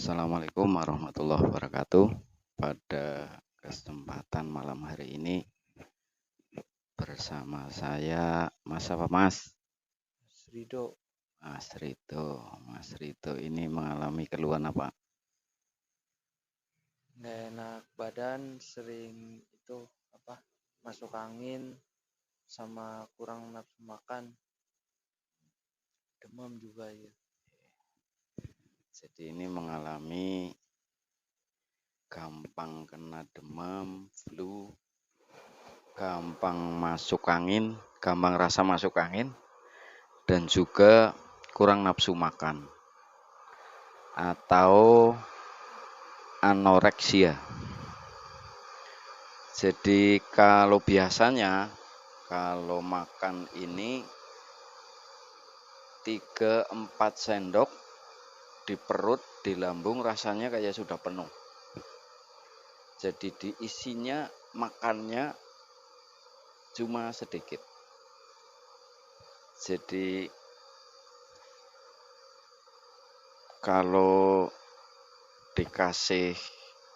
Assalamualaikum warahmatullahi wabarakatuh. Pada kesempatan malam hari ini bersama saya Mas apa Mas? Rido, Mas Rito. Mas Rito ini mengalami keluhan apa? nggak enak badan, sering itu apa masuk angin, sama kurang nafsu makan, demam juga ya. Jadi ini mengalami gampang kena demam, flu, gampang masuk angin, gampang rasa masuk angin, dan juga kurang nafsu makan atau anoreksia. Jadi kalau biasanya kalau makan ini 3-4 sendok di perut, di lambung rasanya kayak sudah penuh. Jadi diisinya makannya cuma sedikit. Jadi kalau dikasih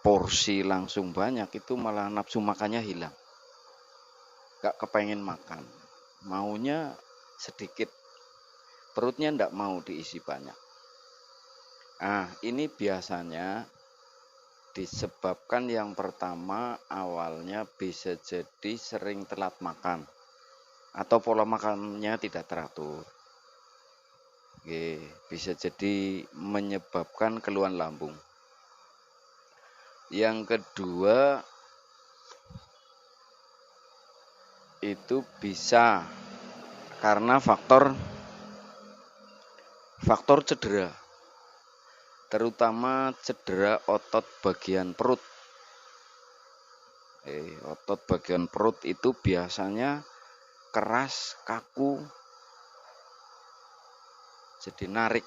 porsi langsung banyak itu malah nafsu makannya hilang. Gak kepengen makan. Maunya sedikit. Perutnya ndak mau diisi banyak. Ini biasanya disebabkan yang pertama awalnya bisa jadi sering telat makan atau pola makannya tidak teratur. Bisa jadi menyebabkan keluhan lambung. Yang kedua itu bisa karena faktor cedera, terutama cedera otot bagian perut. Otot bagian perut itu biasanya keras, kaku, jadi narik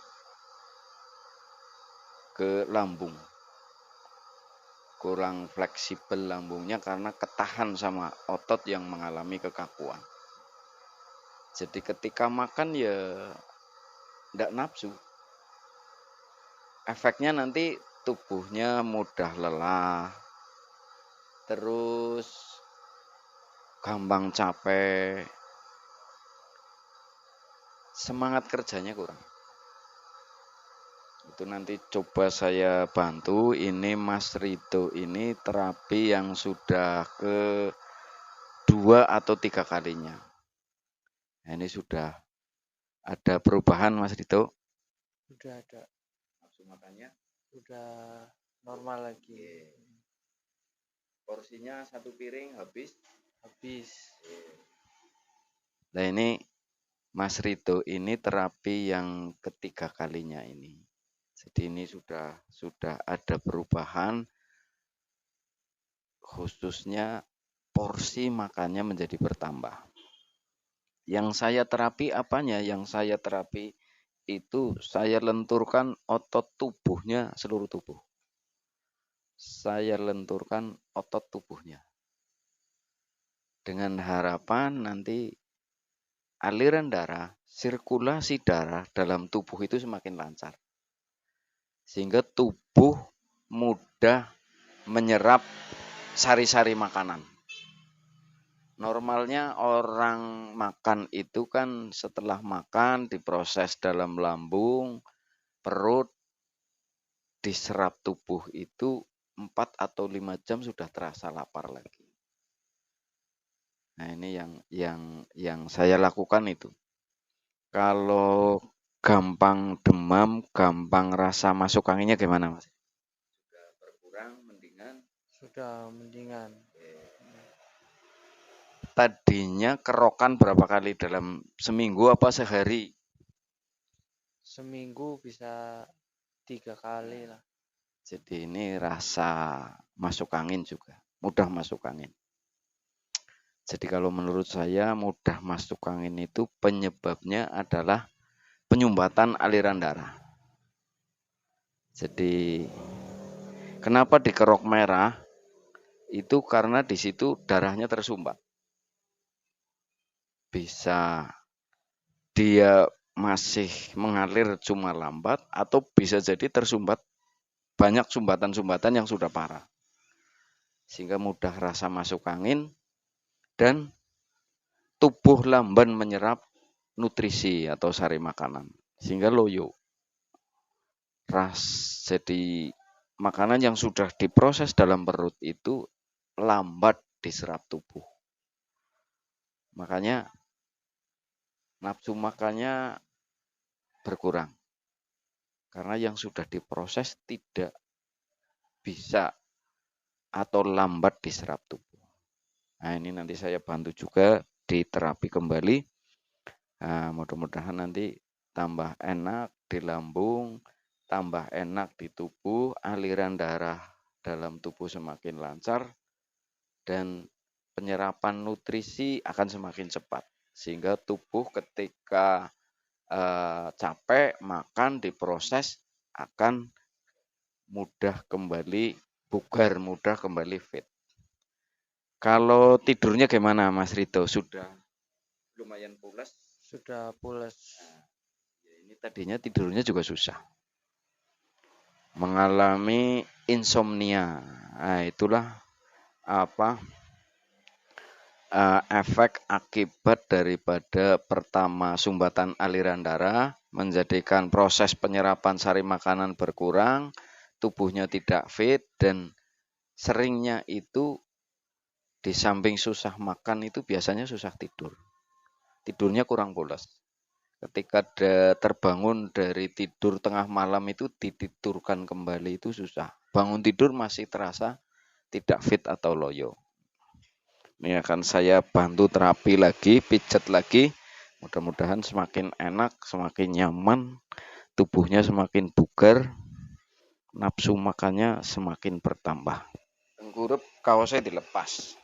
ke lambung. Kurang fleksibel lambungnya karena ketahan sama otot yang mengalami kekakuan. Jadi ketika makan ya ndak nafsu. Efeknya nanti tubuhnya mudah lelah, terus gampang capek, semangat kerjanya kurang. Itu nanti coba saya bantu. Ini Mas Rito ini terapi yang sudah ke 2 atau 3 kalinya. Ini sudah ada perubahan Mas Rito. Udah ada, Nafsu makannya udah normal lagi. porsinya 1 piring habis. Nah ini Mas Rito ini terapi yang ketiga kalinya ini. Jadi ini sudah ada perubahan, khususnya porsi makannya menjadi bertambah. Yang saya terapi apanya? Yang saya terapi itu saya lenturkan otot tubuhnya, seluruh tubuh. Saya lenturkan otot tubuhnya. Dengan harapan nanti aliran darah, sirkulasi darah dalam tubuh itu semakin lancar. Sehingga tubuh mudah menyerap sari-sari makanan. Normalnya orang makan itu kan setelah makan diproses dalam lambung, perut, diserap tubuh itu 4 atau 5 jam sudah terasa lapar lagi. Nah ini yang saya lakukan itu. Kalau gampang demam, gampang rasa masuk anginnya gimana Mas? Sudah berkurang, mendingan? Sudah mendingan. Tadinya kerokan berapa kali dalam seminggu apa sehari? Seminggu bisa 3 kali lah. Jadi ini rasa masuk angin juga, mudah masuk angin. Jadi kalau menurut saya mudah masuk angin itu penyebabnya adalah penyumbatan aliran darah. Jadi kenapa dikerok merah? Itu karena di situ darahnya tersumbat. Bisa dia masih mengalir cuma lambat atau bisa jadi tersumbat banyak sumbatan-sumbatan yang sudah parah. Sehingga mudah rasa masuk angin dan tubuh lamban menyerap nutrisi atau sari makanan. Sehingga loyo. Jadi makanan yang sudah diproses dalam perut itu lambat diserap tubuh. Makanya nafsu makannya berkurang. Karena yang sudah diproses tidak bisa atau lambat diserap tubuh. Nah, ini nanti saya bantu juga di terapi kembali. Nah, mudah-mudahan nanti tambah enak di lambung, tambah enak di tubuh, aliran darah dalam tubuh semakin lancar, dan penyerapan nutrisi akan semakin cepat. Sehingga tubuh ketika capek, makan, diproses, akan mudah kembali bugar, mudah kembali fit. Kalau tidurnya gimana Mas Rito? Sudah lumayan pulas? Sudah pulas. Ya, ini tadinya tidurnya juga susah. Mengalami insomnia. Nah, itulah apa efek akibat daripada pertama sumbatan aliran darah menjadikan proses penyerapan sari makanan berkurang, tubuhnya tidak fit, dan seringnya itu di samping susah makan itu biasanya susah tidur. Tidurnya kurang pulas. Ketika terbangun dari tidur tengah malam itu ditidurkan kembali itu susah. Bangun tidur masih terasa tidak fit atau loyo. Ini akan saya bantu terapi lagi, pijat lagi. Mudah-mudahan semakin enak, semakin nyaman, tubuhnya semakin bugar, nafsu makannya semakin bertambah. Tengkurup kaosnya dilepas.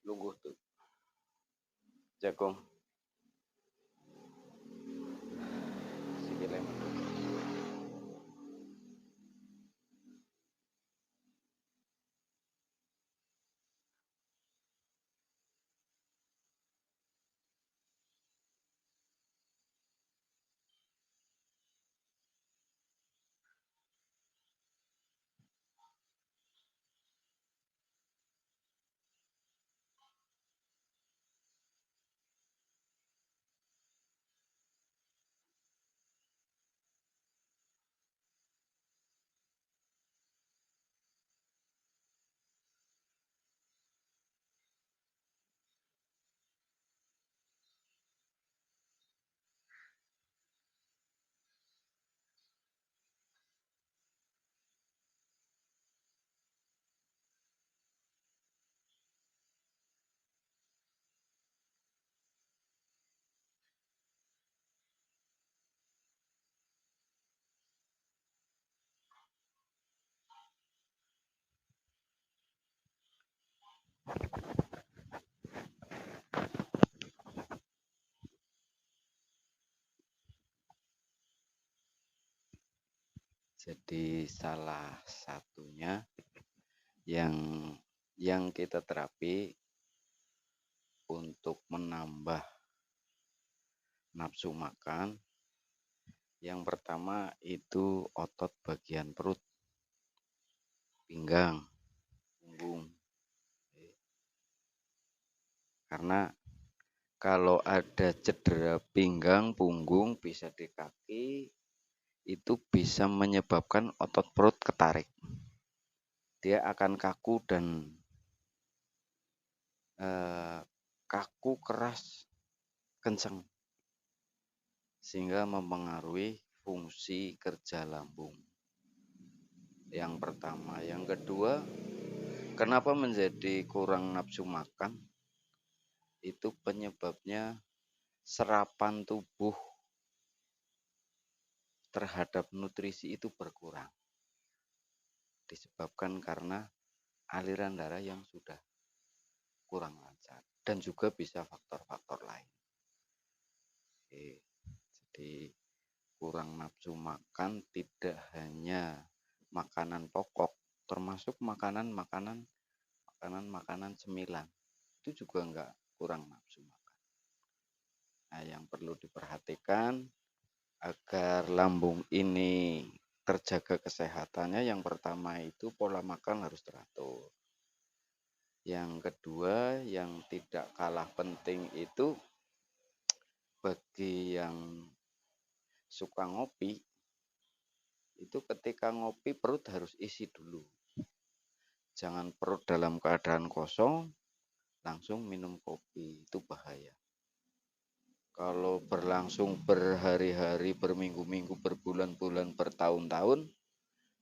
lungguh tuh jagung sikile metu. Jadi salah satunya yang kita terapi untuk menambah nafsu makan, yang pertama itu otot bagian perut, pinggang, punggung. Karena kalau ada cedera pinggang, punggung, bisa di kaki, itu bisa menyebabkan otot perut ketarik. Dia akan kaku dan kaku, keras, kenceng. Sehingga mempengaruhi fungsi kerja lambung. Yang pertama. Yang kedua, kenapa menjadi kurang nafsu makan? Itu penyebabnya serapan tubuh terhadap nutrisi itu berkurang. Disebabkan karena aliran darah yang sudah kurang lancar. Dan juga bisa faktor-faktor lain. Oke. Jadi kurang nafsu makan tidak hanya makanan pokok, termasuk makanan cemilan. Itu juga enggak kurang nafsu makan. Nah, yang perlu diperhatikan agar lambung ini terjaga kesehatannya, yang pertama itu pola makan harus teratur. Yang kedua, yang tidak kalah penting itu bagi yang suka ngopi, itu ketika ngopi perut harus isi dulu. Jangan perut dalam keadaan kosong langsung minum kopi, itu bahaya. Kalau berlangsung berhari-hari, berminggu-minggu, berbulan-bulan, bertahun-tahun,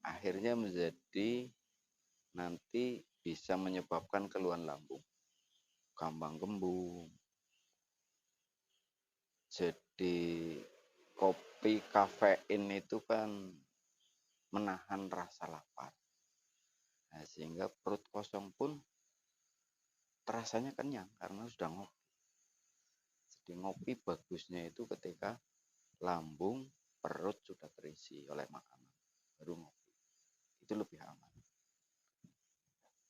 akhirnya menjadi nanti bisa menyebabkan keluhan lambung, gampang kembung. Jadi kopi kafein itu kan menahan rasa lapar. Nah, sehingga perut kosong pun terasanya kenyang karena sudah ngopi. Jadi ngopi bagusnya itu ketika lambung, perut sudah terisi oleh makanan, baru ngopi. Itu lebih aman.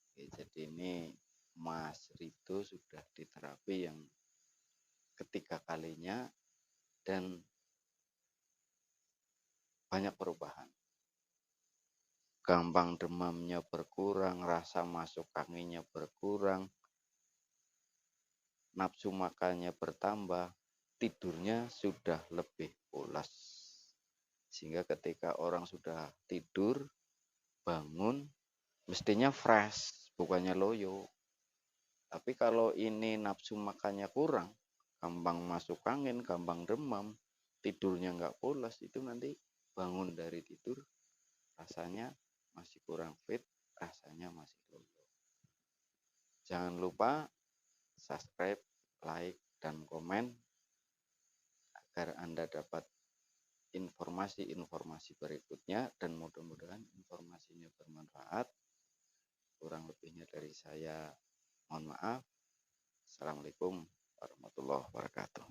Oke, jadi ini Mas Rito sudah diterapi yang ketiga kalinya dan banyak perubahan. Gampang demamnya berkurang, rasa masuk anginnya berkurang, nafsu makannya bertambah, tidurnya sudah lebih pulas. Sehingga ketika orang sudah tidur, bangun, mestinya fresh, bukannya loyo. Tapi kalau ini nafsu makannya kurang, gampang masuk angin, gampang demam, tidurnya nggak pulas, itu nanti bangun dari tidur, rasanya masih kurang fit, rasanya masih loyo. Jangan lupa subscribe, like, dan komen agar Anda dapat informasi-informasi berikutnya dan mudah-mudahan informasinya bermanfaat. Kurang lebihnya dari saya, mohon maaf. Assalamualaikum warahmatullahi wabarakatuh.